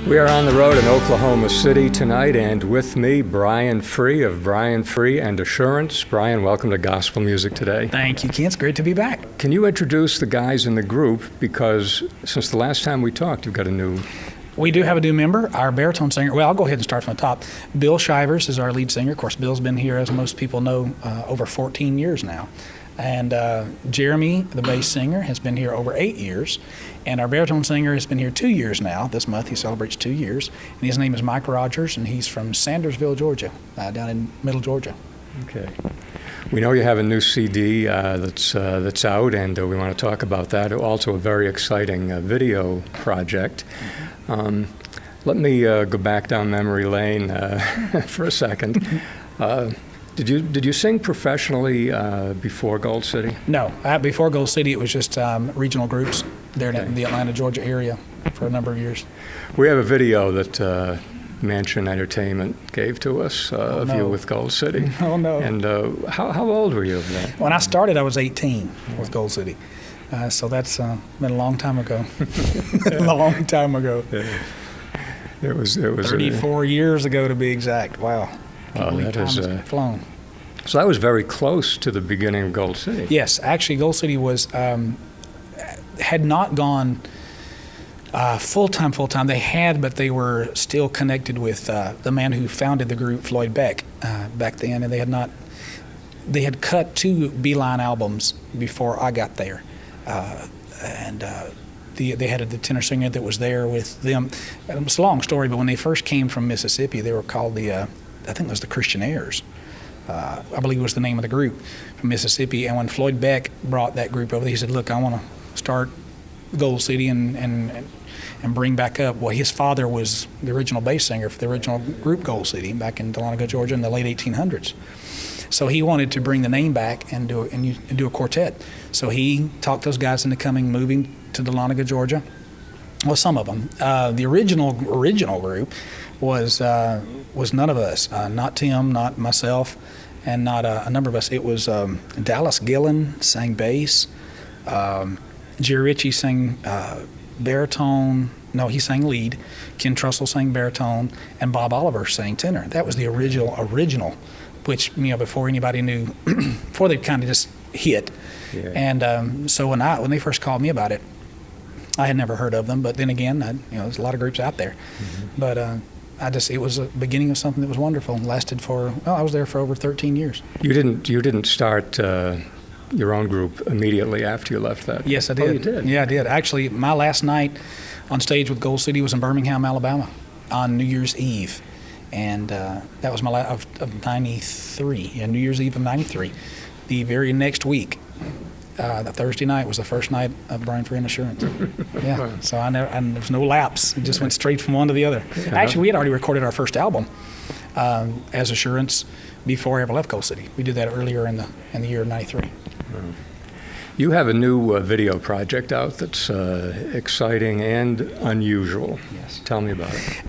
We are on the road in Oklahoma City tonight, and with me, Brian Free of Brian Free and Assurance. Brian, welcome to Gospel Music Today. Thank you, Ken. It's great to be back. Can you introduce the guys in the group? Because since the last time we talked, you've got a new... We do have a new member, our baritone singer. Well, I'll go ahead and start from the top. Bill Shivers is our lead singer. Of course, Bill's been here, as most people know, over 14 years now. And Jeremy, the bass singer, has been here over 8 years. And our baritone singer has been here 2 years now. This month he celebrates 2 years. And his name is Mike Rogers, and he's from Sandersville, Georgia, down in Middle Georgia. Okay. We know you have a new CD that's out, and we want to talk about that. Also, a very exciting video project. Let me go back down memory lane for a second. Did you sing professionally before Gold City? No, before Gold City, it was just regional groups there in the Atlanta, Georgia area for a number of years. We have a video that Mansion Entertainment gave to us of you with Gold City. Oh, no. And how old were you then? When I started, I was 18 with Gold City. So that's been a long time ago. A long time ago. It was 34 years ago to be exact. Wow. That is flown. So that was very close to the beginning of Gold City. Yes, actually, Gold City was had not gone full time. They had, but they were still connected with the man who founded the group, Floyd Beck, back then, and they had not. They had cut 2 Beeline albums before I got there, they had the tenor singer that was there with them. It's a long story, but when they first came from Mississippi, they were called I think it was the Christianaires. I believe was the name of the group from Mississippi. And when Floyd Beck brought that group over, he said, "Look, I want to start Gold City and bring back up." Well, his father was the original bass singer for the original group Gold City back in Dahlonega, Georgia, in the late 1800s. So he wanted to bring the name back and do a quartet. So he talked those guys into moving to Dahlonega, Georgia. Well, some of them. The original group was none of us. Not Tim, not myself, and not a number of us. It was Dallas Gillen sang bass. Jerry Ritchie sang baritone. No, he sang lead. Ken Trussell sang baritone, and Bob Oliver sang tenor. That was the original, which before anybody knew, before they kind of just hit. Yeah. And so when they first called me about it, I had never heard of them. But then again, there's a lot of groups out there. Mm-hmm. But it was a beginning of something that was wonderful and lasted I was there for over 13 years. You didn't start your own group immediately after you left that? Yes, I did. Oh, you did? Yeah, I did. Actually, my last night on stage with Gold City was in Birmingham, Alabama on New Year's Eve. And that was my last of 93. Yeah, New Year's Eve of 93. The very next week, the Thursday night was the first night of Brian Free and Assurance. Yeah, so there was no lapse. It just went straight from one to the other. Yeah. Actually, we had already recorded our first album as Assurance before I ever left Gold City. We did that earlier in the year of 93. You have a new video project out that's exciting and unusual. Yes. Tell me about it.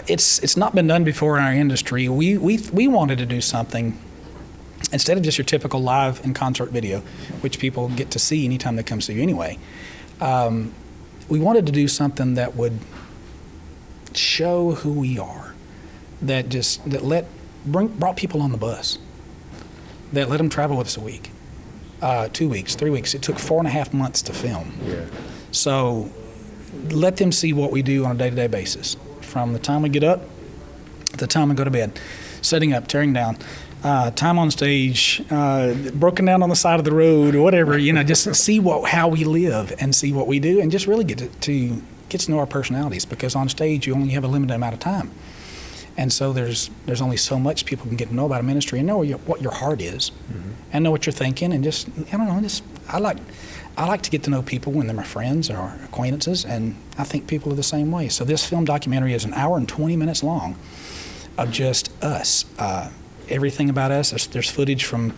It's not been done before in our industry. We wanted to do something. Instead of just your typical live and concert video, which people get to see anytime they come see you anyway, we wanted to do something that would show who we are, that brought people on the bus, that let them travel with us a week, 2 weeks, 3 weeks. It took 4.5 months to film. Yeah. So let them see what we do on a day-to-day basis, from the time we get up to the time we go to bed, setting up, tearing down. Time on stage, broken down on the side of the road or whatever, just see how we live and see what we do, and just really get to know our personalities, because on stage you only have a limited amount of time. And so there's only so much people can get to know about a ministry and know what your heart is, mm-hmm. and know what you're thinking, and I like to get to know people when they're my friends or acquaintances, and I think people are the same way. So this film documentary is 1 hour and 20 minutes long of just us. Everything about us. There's footage from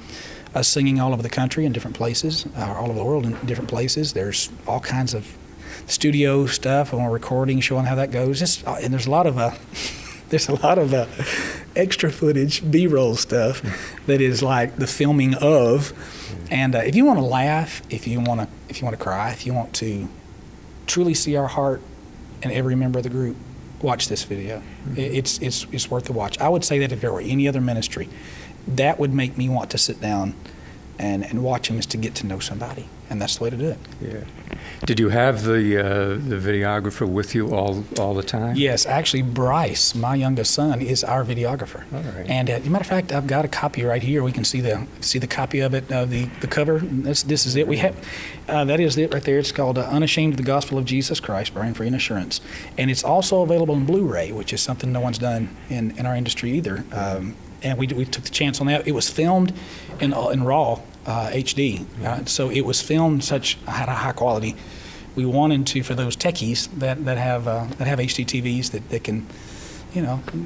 us singing all over the country in different places, all over the world in different places. There's all kinds of studio stuff and recording, showing how that goes. And there's a lot of extra footage, B-roll stuff that is like the filming of. And if you want to laugh, if you want to cry, if you want to truly see our heart in every member of the group, watch this video. It's worth the watch. I would say that if there were any other ministry, that would make me want to sit down and watch him, is to get to know somebody, and that's the way to do it. Yeah. Did you have the videographer with you all the time? Yes, actually, Bryce, my youngest son, is our videographer. All right. And as a matter of fact, I've got a copy right here. We can see the copy of it, the cover. This is it. We have that is it right there. It's called "Unashamed of the Gospel of Jesus Christ: Bearing Free and Assurance," and it's also available in Blu-ray, which is something no one's done in our industry either. And we took the chance on that. It was filmed in RAW HD, so it was filmed had a high quality. We wanted to, for those techies that have HD TVs that can,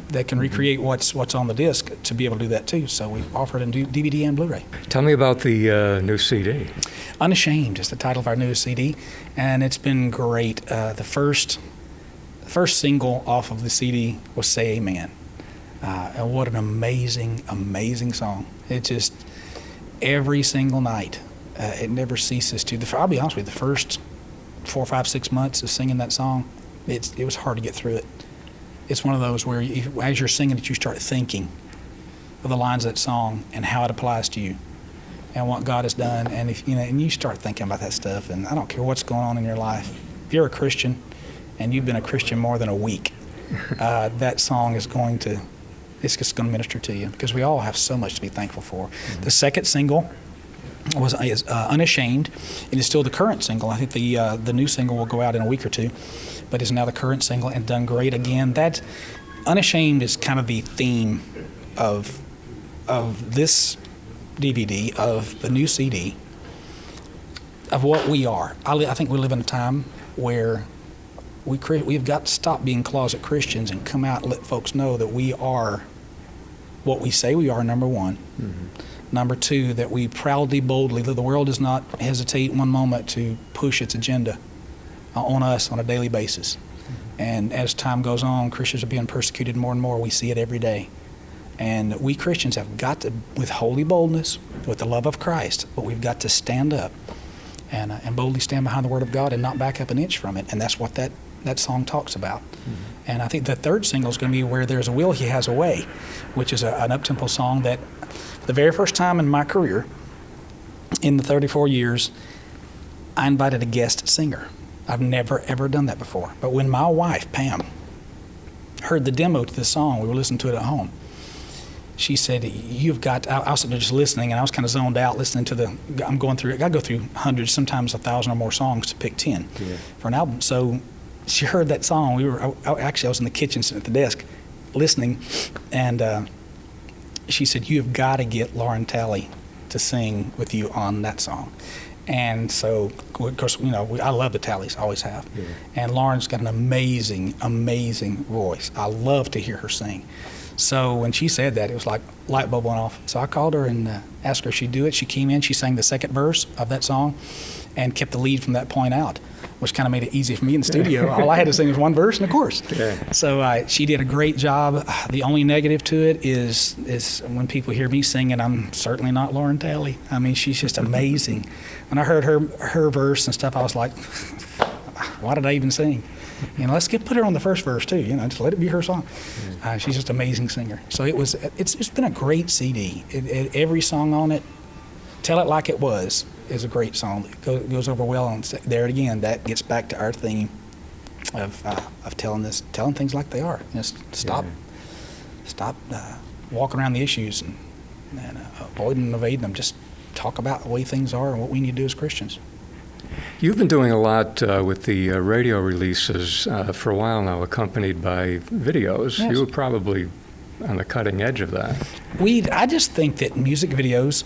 that can recreate what's on the disc, to be able to do that too. So we offered in DVD and Blu-ray. Tell me about the new CD. Unashamed is the title of our newest CD, and it's been great. The first single off of the CD was "Say Amen," and what an amazing song! It just, every single night, it never ceases to. I'll be honest with you, the first 4, 5, 6 months of singing that song, it was hard to get through it. It's one of those where as you're singing it, you start thinking of the lines of that song and how it applies to you and what God has done. And and you start thinking about that stuff. And I don't care what's going on in your life. If you're a Christian and you've been a Christian more than a week, that song is it's just going to minister to you, because we all have so much to be thankful for. Mm-hmm. The second single is "Unashamed." It is still the current single. I think the new single will go out in a week or two, but it's now the current single and done great again. That "Unashamed" is kind of the theme of this DVD, of the new CD, of what we are. I think we live in a time where we've got to stop being closet Christians and come out and let folks know that we are what we say we are, number one. Mm-hmm. Number two, that we proudly, boldly, that the world does not hesitate one moment to push its agenda on us on a daily basis. Mm-hmm. And as time goes on, Christians are being persecuted more and more. We see it every day. And we Christians have got to, with holy boldness, with the love of Christ, but we've got to stand up and boldly stand behind the Word of God and not back up an inch from it. And that's what that song talks about. Mm-hmm. And I think the third single is going to be "Where There's a Will, He Has a Way," which is an up-tempo song that, for the very first time in my career, in the 34 years, I invited a guest singer. I've never, ever done that before. But when my wife, Pam, heard the demo to the song, we were listening to it at home, she said, "You've got," I was sitting there just listening, and I was kind of zoned out listening to I go through hundreds, sometimes 1,000 or more songs to pick 10 for an album. So she heard that song. I was in the kitchen sitting at the desk listening, and she said, "You have got to get Lauren Talley to sing with you on that song." And so, of course, I love the Talleys, always have. Yeah. And Lauren's got an amazing voice. I love to hear her sing. So when she said that, it was like light bulb went off. So I called her and asked her if she'd do it. She came in, she sang the second verse of that song and kept the lead from that point out, which kind of made it easy for me in the studio. All I had to sing was one verse and a chorus. Yeah. So she did a great job. The only negative to it is when people hear me singing, I'm certainly not Lauren Talley. I mean, she's just amazing. When I heard her verse and stuff, I was like, why did I even sing? Let's put her on the first verse too. Just let it be her song. She's just an amazing singer. So it's been a great CD. Every song on it, "Tell It Like It Was," is a great song. It goes over well. And there again, that gets back to our theme of telling things like they are. Stop walking around the issues and avoiding and evading them. Just talk about the way things are and what we need to do as Christians. You've been doing a lot with the radio releases for a while now, accompanied by videos. Yes. You were probably on the cutting edge of that. I just think that music videos,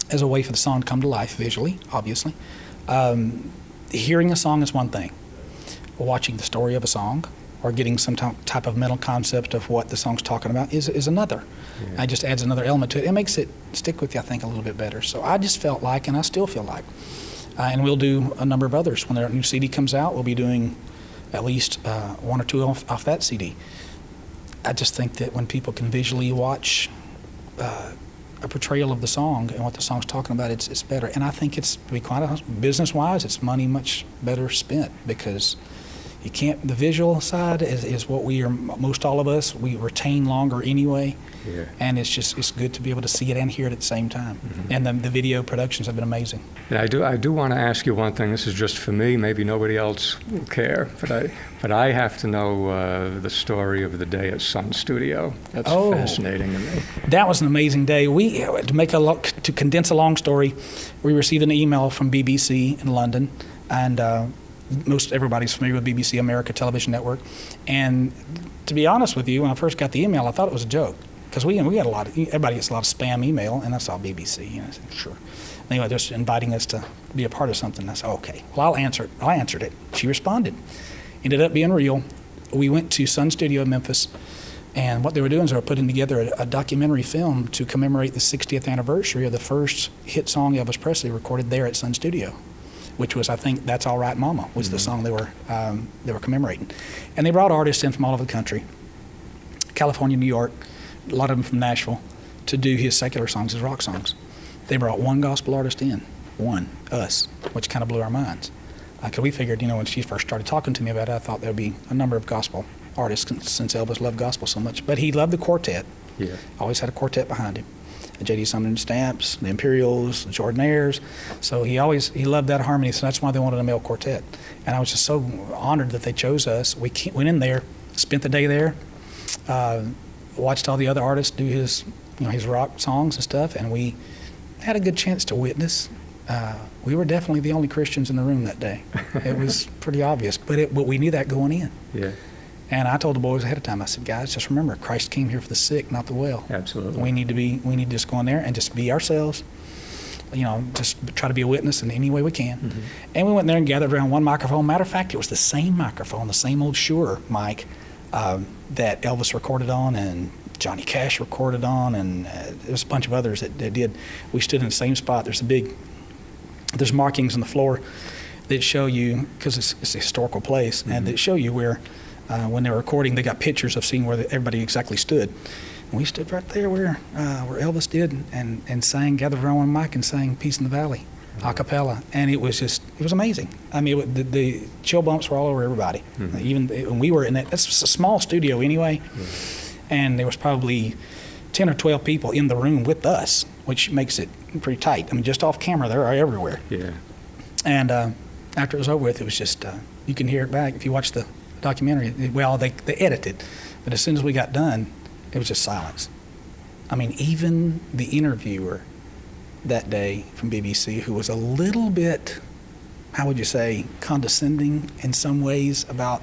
as a way for the song to come to life visually, obviously, hearing a song is one thing. Watching the story of a song or getting some type of mental concept of what the song's talking about is another. Yeah. It just adds another element to it. It makes it stick with you, I think, a little bit better. So I just felt like, and I still feel like, and we'll do a number of others. When their new CD comes out, we'll be doing at least one or two off that CD. I just think that when people can visually watch a portrayal of the song and what the song's talking about, it's better. And I think it's, to be quite honest, business-wise, it's money much better spent, because You can't. The visual side is what we are. Most all of us we retain longer anyway, Yeah. and it's good to be able to see it and hear it at the same time. And the video productions have been amazing. And I do want to ask you one thing. This is just for me. Maybe nobody else will care, but I have to know the story of the day at Sun Studio. That's fascinating to me. That was an amazing day. To condense a long story, we received an email from BBC in London, and most everybody's familiar with BBC America Television Network. And to be honest with you, when I first got the email, I thought it was a joke because we had everybody gets a lot of spam email, and I saw BBC, and I said sure. They were just inviting us to be a part of something. I said okay, well I'll answer it. I answered it. She responded. Ended up being real. We went to Sun Studio in Memphis. And what they were doing is they were putting together a documentary film to commemorate the 60th anniversary of the first hit song Elvis Presley recorded there at Sun Studio, which was, I think, "That's All Right Mama" was the song they were commemorating. And they brought artists in from all over the country, California, New York, a lot of them from Nashville, to do his secular songs, his rock songs. They brought one gospel artist in, us, which kind of blew our minds. Because we figured, when she first started talking to me about it, I thought there would be a number of gospel artist since Elvis loved gospel so much. But he loved the quartet. Yeah. Always had a quartet behind him. The J.D. Sumner and Stamps, the Imperials, the Jordanaires. So he loved that harmony, so that's why they wanted a male quartet. And I was just so honored that they chose us. We went in there, spent the day there, watched all the other artists do his rock songs and stuff, and we had a good chance to witness. We were definitely the only Christians in the room that day. It was pretty obvious, but we knew that going in. Yeah. And I told the boys ahead of time, I said, guys, just remember, Christ came here for the sick, not the well. Absolutely. We need to just go in there and just be ourselves, just try to be a witness in any way we can. Mm-hmm. And we went there and gathered around one microphone. Matter of fact, it was the same microphone, the same old Shure mic that Elvis recorded on and Johnny Cash recorded on, and there's a bunch of others that did. We stood in the same spot. There's markings on the floor that show you, because it's a historical place, and that show you where, when they were recording, they got pictures of seeing where everybody exactly stood. And we stood right there where Elvis did and sang, gathered around one mic and sang Peace in the Valley, a cappella. And it was amazing. I mean, the chill bumps were all over everybody. Mm-hmm. Even when we were in that's a small studio anyway, and there was probably 10 or 12 people in the room with us, which makes it pretty tight. I mean, just off camera, they are everywhere. Yeah. And after it was over with, it was just, you can hear it back if you watch the documentary. Well, they edited, but as soon as we got done, it was just silence. I mean, even the interviewer that day from BBC, who was a little bit, how would you say, condescending in some ways about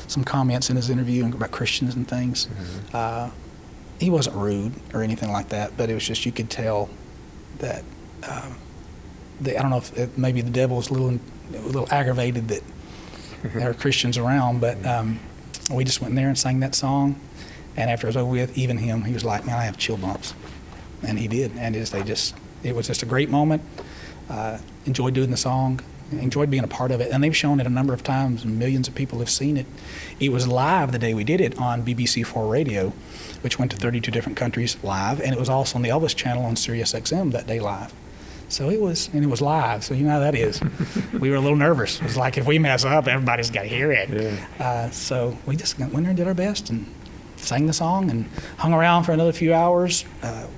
some comments in his interview about Christians and things. Mm-hmm. He wasn't rude or anything like that, but it was just, you could tell that I don't know if maybe the devil was a little aggravated that there are Christians around, but we just went in there and sang that song, and after it was over with, even him, he was like, man, I have chill bumps. And he did, and it was just a great moment. Enjoyed doing the song, enjoyed being a part of it, and they've shown it a number of times, and millions of people have seen it. It was live the day we did it on BBC4 Radio, which went to 32 different countries live, and it was also on the Elvis channel on Sirius XM that day live. So it was live, so you know how that is. We were a little nervous. It was like, if we mess up, everybody's got to hear it. Yeah. So we just went there and did our best and sang the song and hung around for another few hours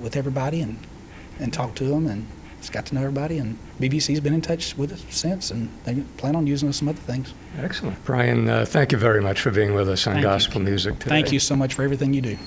with everybody and talked to them and just got to know everybody. And BBC's been in touch with us since, and they plan on using us some other things. Excellent. Brian, thank you very much for being with us on Gospel Music today. Thank you so much for everything you do.